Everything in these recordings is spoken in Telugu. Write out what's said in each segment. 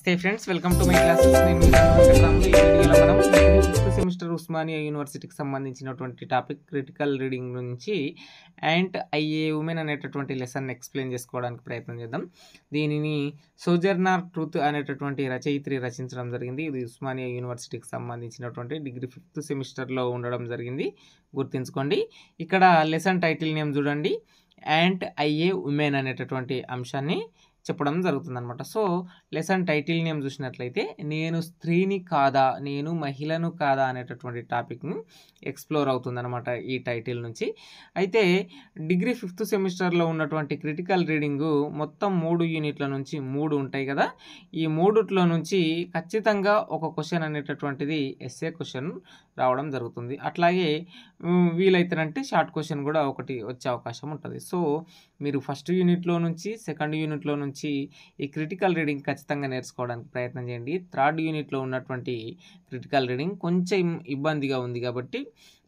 నమస్తే friends, welcome to my classes. నేను మీ వెంకటరాములు. ఈ వీడియోలో మనం డిగ్రీ 5th సెమిస్టర్ ఉస్మానియా యూనివర్సిటీకి సంబంధించినటువంటి టాపిక్ క్రిటికల్ రీడింగ్ నుంచి అండ్ ఐఏ ఉమెన్ అనేటటువంటి లెసన్ ఎక్స్ప్లెయిన్ చేసుకోవడానికి ప్రయత్నం చేద్దాం. దీనిని సోజర్నర్ ట్రూత్ అనేటటువంటి రచయిత్రి రచించడం జరిగింది. ఇది ఉస్మానియా యూనివర్సిటీకి సంబంధించినటువంటి డిగ్రీ 5th సెమిస్టర్లో ఉండడం జరిగింది, గుర్తుంచుకోండి. ఇక్కడ లెసన్ టైటిల్ నేమ్ చూడండి, అండ్ ఐఏ ఉమెన్ అనేటటువంటి అంశాన్ని చెప్పడం జరుగుతుందన్నమాట. సో లెసన్ టైటిల్ నేమ్ చూసినట్లయితే నేను స్త్రీని కాదా, నేను మహిళను కాదా అనేటటువంటి టాపిక్ని ఎక్స్ప్లోర్ అవుతుందన్నమాట ఈ టైటిల్ నుంచి. అయితే డిగ్రీ 5th సెమిస్టర్లో ఉన్నటువంటి క్రిటికల్ రీడింగు మొత్తం 3 యూనిట్ల నుంచి 3 ఉంటాయి కదా. ఈ 3లో నుంచి ఖచ్చితంగా ఒక క్వశ్చన్ అనేటటువంటిది ఎస్ఏ క్వశ్చన్ రావడం జరుగుతుంది. అట్లాగే వీలైతేనంటే షార్ట్ క్వశ్చన్ కూడా ఒకటి వచ్చే అవకాశం ఉంటుంది. సో మీరు ఫస్ట్ యూనిట్లో నుంచి సెకండ్ యూనిట్లో నుంచి ఈ క్రిటికల్ రీడింగ్ ఖచ్చితంగా నేర్చుకోవడానికి ప్రయత్నం చేయండి. థర్డ్ యూనిట్లో ఉన్నటువంటి క్రిటికల్ రీడింగ్ కొంచెం ఇబ్బందిగా ఉంది కాబట్టి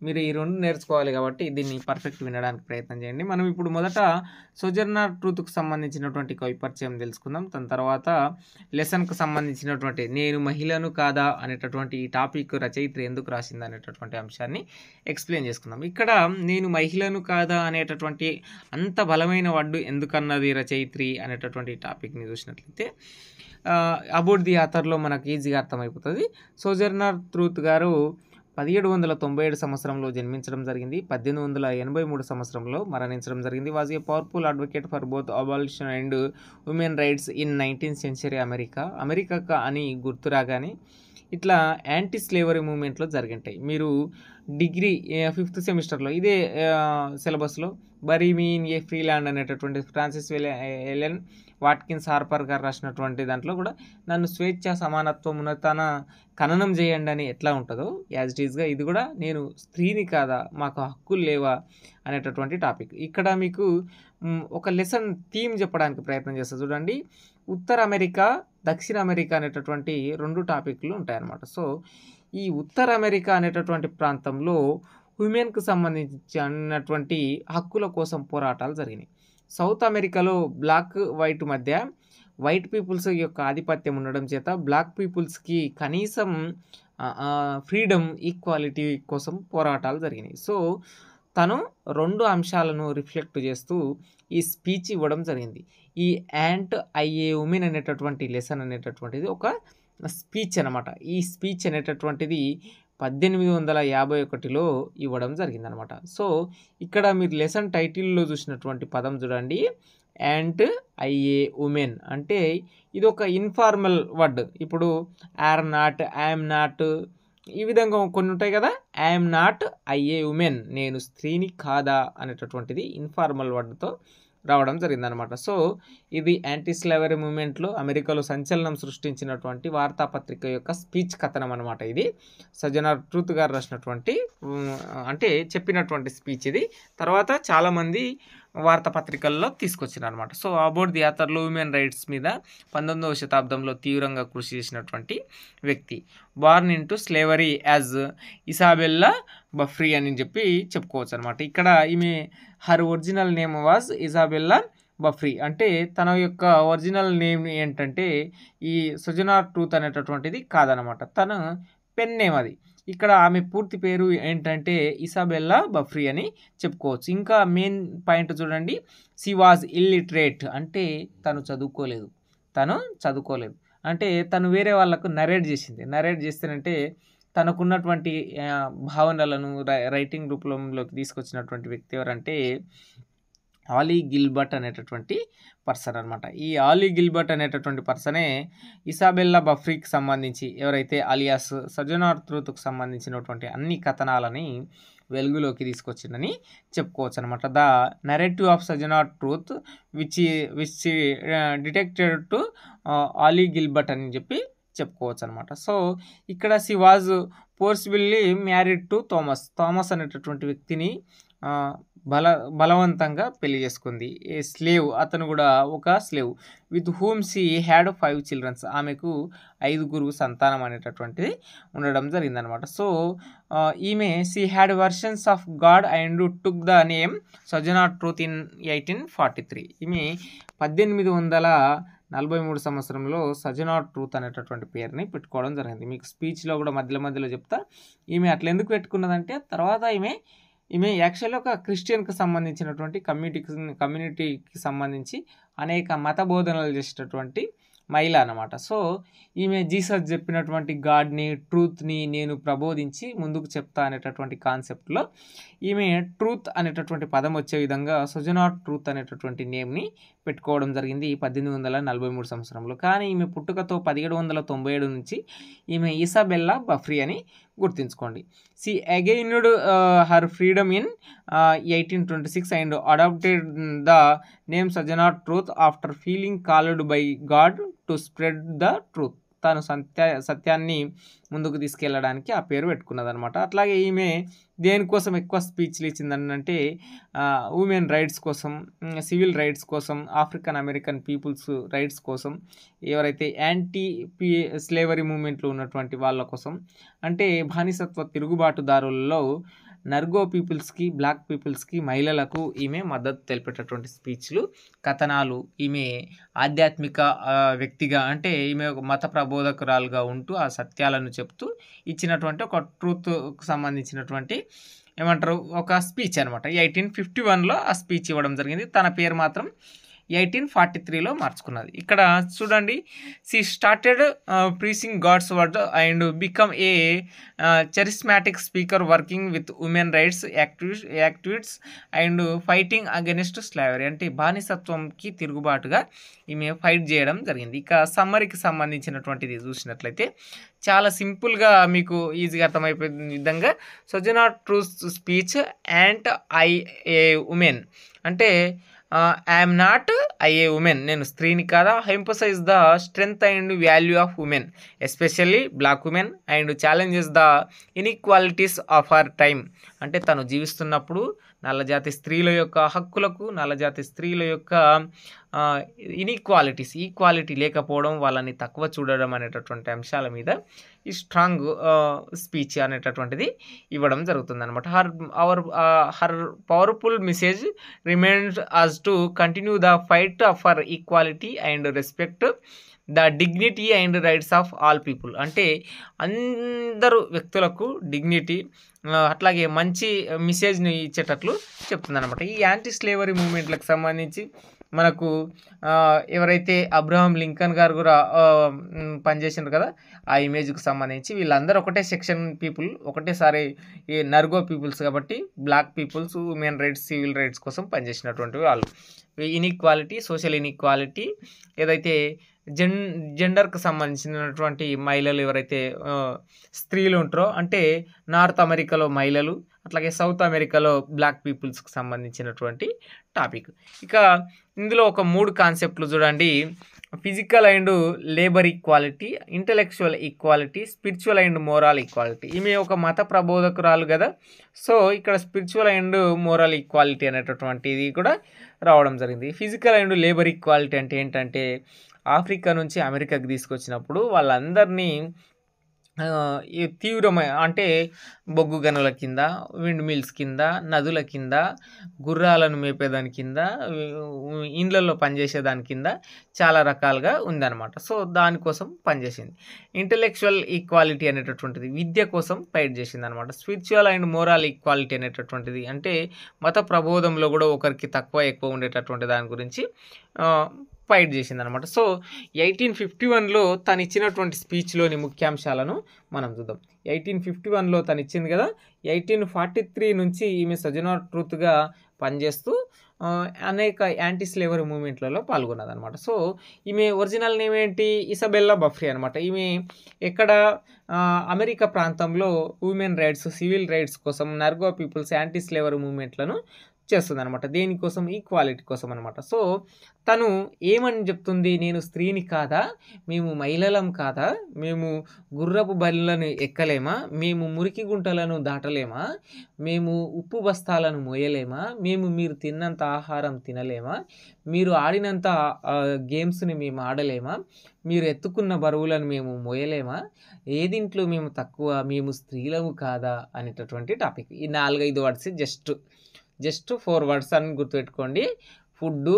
మీరు ఈ 2 నేర్చుకోవాలి కాబట్టి దీన్ని పర్ఫెక్ట్ వినడానికి ప్రయత్నం చేయండి. మనం ఇప్పుడు మొదట సోజర్నర్ ట్రూత్కు సంబంధించినటువంటి కవి పరిచయం తెలుసుకుందాం. దాని తర్వాత లెసన్కు సంబంధించినటువంటి నేను మహిళను కాదా అనేటటువంటి ఈ టాపిక్ రచయిత్రి ఎందుకు రాసింది అనేటటువంటి అంశాన్ని ఎక్స్ప్లెయిన్ చేసుకుందాం. ఇక్కడ నేను మహిళను కాదా అనేటటువంటి అంత బలమైన వర్డ్ ఎందుకన్నది రచయిత్రి అనేటటువంటి టాపిక్ని చూసినట్లయితే అబౌట్ ది ఆథర్లో మనకు ఈజీగా అర్థమైపోతుంది. సోజర్నర్ ట్రూత్ గారు 1797 సంవత్సరంలో జన్మించడం జరిగింది. 1883 సంవత్సరంలో మరణించడం జరిగింది. Was a powerful advocate for both abolition and women rights in 19th century America అని గుర్తు రాగానే ఇట్లా యాంటీ స్లేవరీ మూవ్మెంట్లో జరిగింటాయి. మీరు డిగ్రీ 5th సెమిస్టర్లో ఇదే సిలబస్లో బరీమీన్ ఏ ఫ్రీలాండ్ అనేటటువంటి ఫ్రాన్సిస్ ఎలెన్ వాట్కిన్స్ హార్పర్ గారు రాసినటువంటి దాంట్లో కూడా నన్ను స్వేచ్ఛ సమానత్వమున తన ఖననం చేయండి అని ఎట్లా ఉంటుందో యాజ్ ఇట్ ఈస్గా ఇది కూడా నేను స్త్రీని కాదా, మాకు హక్కులు లేవా అనేటటువంటి టాపిక్. ఇక్కడ మీకు ఒక లెసన్ థీమ్ చెప్పడానికి ప్రయత్నం చేస్తా చూడండి. ఉత్తర అమెరికా, దక్షిణ అమెరికా అనేటటువంటి 2 టాపిక్లు ఉంటాయన్నమాట. సో ఈ ఉత్తర అమెరికా అనేటటువంటి ప్రాంతంలో ఉమెన్కు సంబంధించినటువంటి హక్కుల కోసం పోరాటాలు జరిగినాయి. సౌత్ అమెరికాలో బ్లాక్ వైట్ మధ్య వైట్ పీపుల్స్ యొక్క ఆధిపత్యం ఉండడం చేత బ్లాక్ పీపుల్స్కి కనీసం ఫ్రీడమ్, ఈక్వాలిటీ కోసం పోరాటాలు జరిగినాయి. సో తను 2 అంశాలను రిఫ్లెక్ట్ చేస్తూ ఈ స్పీచ్ ఇవ్వడం జరిగింది. ఈ యాంట్ ఐఏ ఉమెన్ అనేటటువంటి లెసన్ అనేటటువంటిది ఒక స్పీచ్ అనమాట. ఈ స్పీచ్ అనేటటువంటిది 1851లో ఇవ్వడం జరిగిందనమాట. సో ఇక్కడ మీరు లెసన్ టైటిల్లో చూసినటువంటి పదం చూడండి, యాంట్ ఐఏ ఉమెన్ అంటే ఇది ఒక ఇన్ఫార్మల్ వర్డ్. ఇప్పుడు ఆర్ నాట్, ఐఎమ్ నాట్, ఈ విధంగా కొన్ని ఉంటాయి కదా. ఐఎమ్ నాట్ ఐఏ ఉమెన్, నేను స్త్రీని కాదా అనేటటువంటిది ఇన్ఫార్మల్ వర్డ్తో రావడం జరిగిందనమాట. సో ఇది యాంటీ స్లేవరీ మూవ్మెంట్లో అమెరికాలో సంచలనం సృష్టించినటువంటి వార్తాపత్రిక యొక్క స్పీచ్ కథనం అనమాట. ఇది సోజర్నర్ ట్రూత్ గారు రాసినటువంటి అంటే చెప్పినటువంటి స్పీచ్ ఇది. తర్వాత చాలామంది వార్తాపత్రికల్లో తీసుకొచ్చారు అనమాట. సో అబౌట్ ది ఆథర్లో ఉమెన్ రైట్స్ మీద 19వ శతాబ్దంలో తీవ్రంగా కృషి చేసినటువంటి వ్యక్తి. Born into slavery as Isabella Baumfree అని చెప్పి చెప్పుకోవచ్చు అనమాట. ఇక్కడ ఈమె her original name was Isabella Baumfree అంటే తన యొక్క ఒరిజినల్ నేమ్ ఏంటంటే ఈ సోజర్నర్ ట్రూత్ అనేటటువంటిది కాదనమాట, తన పెన్ నేమ్ అది. ఇక్కడ ఆమె పూర్తి పేరు ఏంటంటే ఇసాబెల్లా బఫ్రీ అని చెప్పుకోవచ్చు. ఇంకా మెయిన్ పాయింట్ చూడండి, షీ వాజ్ ఇల్లిటరేట్ అంటే తను చదువుకోలేదు అంటే తను వేరే వాళ్ళకు నరేట్ చేస్తేనంటే తనకున్నటువంటి భావనలను రైటింగ్ రూపంలోకి తీసుకొచ్చినటువంటి వ్యక్తి ఎవరంటే ఆలీ గిల్బర్ట్ అనేటటువంటి పర్సన్ అనమాట. ఈ ఆలీ గిల్బర్ట్ అనేటటువంటి పర్సనే ఇసాబెల్లా బఫ్రీకి సంబంధించి ఎవరైతే అలియాస్ సోజర్నర్ ట్రూత్కు సంబంధించినటువంటి అన్ని కథనాలని వెలుగులోకి తీసుకొచ్చిందని చెప్పుకోవచ్చు అనమాట. The narrative of Sojourner Truth which detected to Olive Gilbert అని చెప్పి చెప్పుకోవచ్చు అనమాట. సో ఇక్కడ she was forcefully married to Thomas అనేటటువంటి వ్యక్తిని బలవంతంగా పెళ్లి చేసుకుంది. ఏ స్లేవ్, అతను కూడా ఒక slave, with whom she had 5 children, ఆమెకు 5 సంతానం అనేటటువంటిది ఉండడం జరిగిందనమాట. సో ఈమె she had versions of God and took the name Sojourner Truth in 1843. ఈమె 1843 1943 సంవత్సరంలో సజనా ట్రూత్ అనేటటువంటి పేరుని పెట్టుకోవడం జరిగింది. మీకు స్పీచ్లో కూడా మధ్యలో మధ్యలో చెప్తా. ఈమె అట్లా ఎందుకు పెట్టుకున్నదంటే తర్వాత ఈమె యాక్చువల్గా ఒక క్రిస్టియన్కి సంబంధించినటువంటి కమ్యూనిటీకి సంబంధించి అనేక మత బోధనలు చేసేటటువంటి మహిళ అన్నమాట. సో ఈమె జీసస్ చెప్పినటువంటి గాడ్ని, ట్రూత్ని నేను ప్రబోధించి ముందుకు చెప్తా అనేటటువంటి కాన్సెప్ట్లో ఈమె ట్రూత్ అనేటటువంటి పదం వచ్చే విధంగా సజనా ట్రూత్ అనేటటువంటి నేమ్ని పెట్టుకోవడం జరిగింది 1843 సంవత్సరంలో. కానీ ఈమె పుట్టుకతో 1797 నుంచి ఈమె ఇసాబెల్లా బఫ్రీ అని గుర్తుంచుకోండి. She gained her freedom in 1826 and adopted the name Sojourner Truth after feeling called by God to spread the truth. తాను సత్యాన్ని ముందుకు తీసుకెళ్ళడానికి ఆ పేరు పెట్టుకున్నదనమాట. అట్లాగే ఈమె దేనికోసం ఎక్కువ స్పీచ్లు ఇచ్చిందంటే ఉమెన్ రైట్స్ కోసం, సివిల్ రైట్స్ కోసం, ఆఫ్రికన్ అమెరికన్ పీపుల్స్ రైట్స్ కోసం, ఎవరైతే యాంటీ స్లేవరీ మూమెంట్లో ఉన్నటువంటి వాళ్ళ కోసం, అంటే బానిసత్వ తిరుగుబాటుదారులలో నర్గో పీపుల్స్కి, బ్లాక్ పీపుల్స్కి, మహిళలకు ఈమె మద్దతు తెలిపేటటువంటి స్పీచ్లు, కథనాలు, ఈమె ఆధ్యాత్మిక వ్యక్తిగా అంటే ఈమె ఒక మత ప్రబోధకురాలుగా ఉంటూ ఆ సత్యాలను చెప్తూ ఇచ్చినటువంటి ఒక ట్రూత్కు సంబంధించినటువంటి ఏమంటారు ఒక స్పీచ్ అనమాట. 1851లో ఆ స్పీచ్ ఇవ్వడం జరిగింది. తన పేరు మాత్రం 1843లో మార్చుకున్నది. ఇక్కడ చూడండి, she started preaching God's word and become a charismatic speaker working with women rights activists and fighting against slavery. అంటే బానిసత్వంకి తిరుగుబాటుగా ఈమె ఫైట్ చేయడం జరిగింది. ఇక సమ్మరీకి సంబంధించినటువంటిది చూసినట్లయితే చాలా సింపుల్గా మీకు ఈజీగా అర్థమైపోయే విధంగా Sojourner Truth speech and a woman అంటే ఐఎమ్ నాట్ ఏ ఉమెన్, నేను స్త్రీని కాదా, emphasize the strength and value of women especially black women and challenges the inequalities of her time. అంటే తను జీవిస్తున్నప్పుడు నల్లజాతి స్త్రీల యొక్క హక్కులకు, నల్లజాతి స్త్రీల యొక్క ఈక్వాలిటీ లేకపోవడం, వాళ్ళని తక్కువ చూడడం అనేటటువంటి అంశాల మీద ఈ స్ట్రాంగ్ స్పీచ్ అనేటటువంటిది ఇవ్వడం జరుగుతుంది అనమాట. Her powerful message reminds us to continue the fight for equality and respect the dignity and rights of all people. అంటే అందరూ వ్యక్తులకు డిగ్నిటీ అట్లాగే మంచి మెసేజ్ని ఇచ్చేటట్లు చెప్తుందన్నమాట. ఈ యాంటీ స్లేవరీ మూమెంట్లకు సంబంధించి మనకు ఎవరైతే అబ్రహాం లింకన్ గారు కూడా పనిచేసినారు కదా, ఆ ఇమేజ్కి సంబంధించి వీళ్ళందరూ ఒకటే సెక్షన్ పీపుల్, ఒకటేసారి ఈ నర్గో పీపుల్స్ కాబట్టి black peoples women rights, civil rights కోసం పనిచేసినటువంటి వాళ్ళు. ఇన్ఈక్వాలిటీ, సోషల్ ఇన్ఈక్వాలిటీ, ఏదైతే జెండర్కి సంబంధించినటువంటి మహిళలు ఎవరైతే స్త్రీలు ఉంటారో, అంటే నార్త్ అమెరికాలో మహిళలు, అట్లాగే సౌత్ అమెరికాలో బ్లాక్ పీపుల్స్కి సంబంధించినటువంటి టాపిక్. ఇక ఇందులో ఒక 3 కాన్సెప్ట్లు చూడండి: physical and labour equality, intellectual equality, spiritual and moral equality. ఈమె ఒక మత ప్రబోధకురాలు కదా, సో ఇక్కడ స్పిరిచువల్ అండ్ మోరల్ ఈక్వాలిటీ అనేటటువంటిది కూడా రావడం జరిగింది. ఫిజికల్ అండ్ లేబర్ ఈక్వాలిటీ అంటే ఏంటంటే ఆఫ్రికా నుంచి అమెరికాకి తీసుకొచ్చినప్పుడు వాళ్ళందరినీ తీవ్రమైన అంటే బొగ్గు గనుల కింద, విండ్ మిల్స్ కింద, నదుల కింద, గుర్రాలను మేపేదాని కింద, ఇండ్లలో పనిచేసేదాని కింద చాలా రకాలుగా ఉందన్నమాట. సో దానికోసం పనిచేసింది. ఇంటలెక్చువల్ ఈక్వాలిటీ అనేటటువంటిది విద్య కోసం ఫైట్ చేసింది అనమాట. స్పిరిచువల్ అండ్ మోరల్ ఈక్వాలిటీ అనేటటువంటిది అంటే మత ప్రబోధంలో కూడా ఒకరికి తక్కువ ఎక్కువ ఉండేటటువంటి దాని గురించి ఫైట్ చేసింది అనమాట. సో 1851లో తను ఇచ్చినటువంటి స్పీచ్లోని ముఖ్యాంశాలను మనం చూద్దాం. 1851లో తను ఇచ్చింది కదా, 1843 నుంచి ఈమె సజనా ట్రూత్గా పనిచేస్తూ అనేక యాంటీ స్లేవరీ మూమెంట్లలో పాల్గొన్నది అనమాట. సో ఈమె ఒరిజినల్ నేమ్ ఏంటి? ఇసాబెల్లా బఫ్రీ అనమాట. ఈమె ఎక్కడ అమెరికా ప్రాంతంలో ఉమెన్ రైట్స్, సివిల్ రైట్స్ కోసం, నర్గో పీపుల్స్ యాంటీ స్లేవరీ మూమెంట్లను చేస్తుంది అనమాట. దేనికోసం? ఈక్వాలిటీ కోసం అనమాట. సో తను ఏమని చెప్తుంది? నేను స్త్రీని కాదా, మేము మహిళలం కాదా, మేము గుర్రపు బళ్ళను ఎక్కలేమా, మేము మురికి గుంటలను దాటలేమా, మేము ఉప్పు బస్తాలను మోయలేమా, మేము మీరు తిన్నంత ఆహారం తినలేమా, మీరు ఆడినంత గేమ్స్ని మేము ఆడలేమా, మీరు ఎత్తుకున్న బరువులను మేము మోయలేమా, ఏదింట్లో మేము తక్కువ, మేము స్త్రీలము కాదా అనేటటువంటి టాపిక్. ఈ 4-5 వర్డ్స్ జస్ట్ 4 వర్డ్స్ అని గుర్తుపెట్టుకోండి. ఫుడ్డు,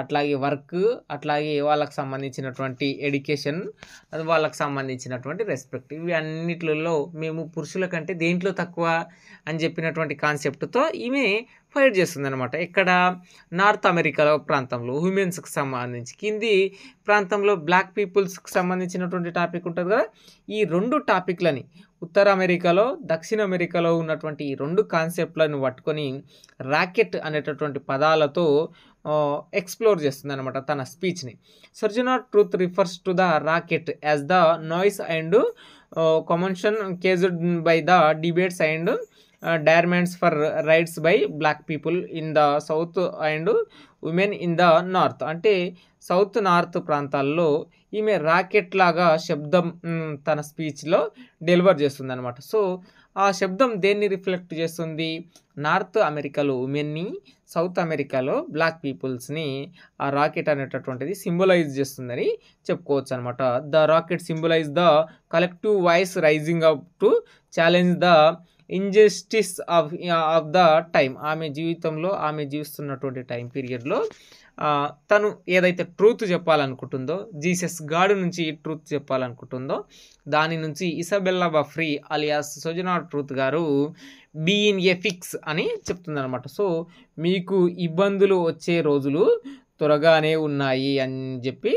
అట్లాగే వర్క్, అట్లాగే వాళ్ళకి సంబంధించినటువంటి ఎడ్యుకేషన్, అది వాళ్ళకి సంబంధించినటువంటి రెస్పెక్ట్, ఇవి అన్నిట్లలో మేము పురుషుల కంటే దేంట్లో తక్కువ అని చెప్పినటువంటి కాన్సెప్ట్తో ఈమె ఫైట్ చేస్తుందన్నమాట. ఇక్కడ నార్త్ అమెరికాలో ప్రాంతంలో హ్యూమెన్స్కి సంబంధించి, కింది ప్రాంతంలో బ్లాక్ పీపుల్స్కి సంబంధించినటువంటి టాపిక్ ఉంటుంది కదా. ఈ 2 టాపిక్లని ఉత్తర అమెరికాలో, దక్షిణ అమెరికాలో ఉన్నటువంటి ఈ 2 కాన్సెప్ట్లను పట్టుకొని రాకెట్ అనేటటువంటి పదాలతో ఎక్స్ప్లోర్ చేస్తుంది అనమాట తన స్పీచ్ని. Sojourner Truth refers to the racket as the noise and commotion caused by the debates and detriments for rights by black people in the south and women in the north. అంటే సౌత్ నార్త్ ప్రాంతాల్లో ఈమె రాకెట్ లాగా శబ్దం తన స్పీచ్లో డెలివర్ చేస్తుంది అనమాట. సో ఆ శబ్దం దేన్ని రిఫ్లెక్ట్ చేస్తుంది? నార్త్ అమెరికాలో ఉమెన్ని, సౌత్ అమెరికాలో బ్లాక్ పీపుల్స్ని ఆ రాకెట్ అనేటటువంటిది సింబలైజ్ చేస్తుందని చెప్పుకోవచ్చు అనమాట. The rocket symbolize the collective voice rising up to challenge the injustice of the time. ఆమె జీవితంలో, ఆమె జీవిస్తున్నటువంటి టైం పీరియడ్లో తను ఏదైతే ట్రూత్ చెప్పాలనుకుంటుందో, జీసస్ గాడ్ నుంచి ట్రూత్ చెప్పాలనుకుంటుందో, దాని నుంచి Isabella Baumfree alias Sojourner Truth garu be in a fix అని చెప్తుందనమాట. సో మీకు ఇబ్బందులు వచ్చే రోజులు త్వరగానే ఉన్నాయి అని చెప్పి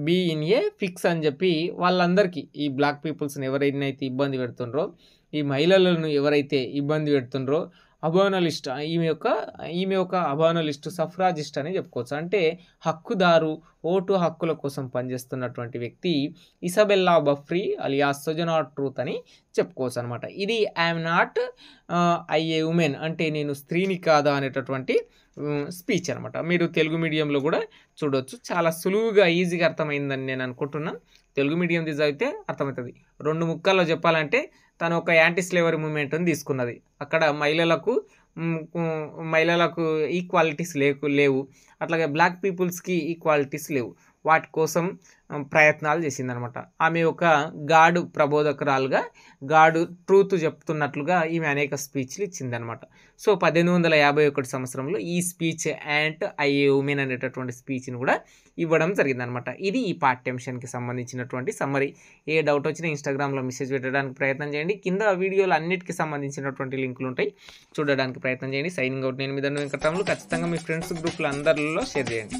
బీ ఇన్ ఏ ఫిక్స్ అని చెప్పి వాళ్ళందరికీ, ఈ బ్లాక్ పీపుల్స్ని ఎవరైతే ఇబ్బంది పెడుతుండ్రో, ఈ మహిళలను ఎవరైతే ఇబ్బంది పెడుతుండ్రో, అబానలిస్ట్, ఈమె ఒక అబానలిస్ట్, సఫ్రాజిస్ట్ అని చెప్పుకోవచ్చు. అంటే హక్కుదారు, ఓటు హక్కుల కోసం పనిచేస్తున్నటువంటి వ్యక్తి Isabella Baumfree alias Sojourner truth అని చెప్పుకోవచ్చు అనమాట. ఇది ఐఎమ్ నాట్ ఏ ఉమెన్, అంటే నేను స్త్రీని కాదా అనేటటువంటి స్పీచ్ అనమాట. మీరు తెలుగు మీడియంలో కూడా చూడవచ్చు. చాలా సులువుగా, ఈజీగా అర్థమైందని నేను అనుకుంటున్నాను. తెలుగు మీడియం చదివితే అర్థమవుతుంది. 2 ముక్కల్లో చెప్పాలంటే తను ఒక యాంటీ స్లేవరీ మూమెంట్ని తీసుకున్నది. అక్కడ మహిళలకు ఈక్వాలిటీస్ లేవు, అట్లాగే బ్లాక్ పీపుల్స్కి ఈక్వాలిటీస్ లేవు. వాటి కోసం ప్రయత్నాలు చేసిందనమాట. ఆమె ఒక గాడు ప్రబోధకురాలుగా, గాడు ట్రూత్ చెప్తున్నట్లుగా ఈమె అనేక స్పీచ్లు ఇచ్చిందనమాట. సో 1851 సంవత్సరంలో ఈ స్పీచ్ యాంట్ ఐఏ ఉమెన్ అనేటటువంటి స్పీచ్ని కూడా ఇవ్వడం జరిగిందనమాట. ఇది ఈ పాఠ్యాంశానికి సంబంధించినటువంటి సమ్మరీ. ఏ డౌట్ వచ్చినా ఇన్స్టాగ్రామ్లో మెసేజ్ పెట్టడానికి ప్రయత్నం చేయండి. కింద వీడియోలు అన్నిటికీ సంబంధించినటువంటి లింకులు ఉంటాయి, చూడడానికి ప్రయత్నం చేయండి. సైనింగ్ అవుట్, నేను మీ వెంకటరాములు. ఖచ్చితంగా మీ ఫ్రెండ్స్ గ్రూప్లో అందరిలో షేర్ చేయండి.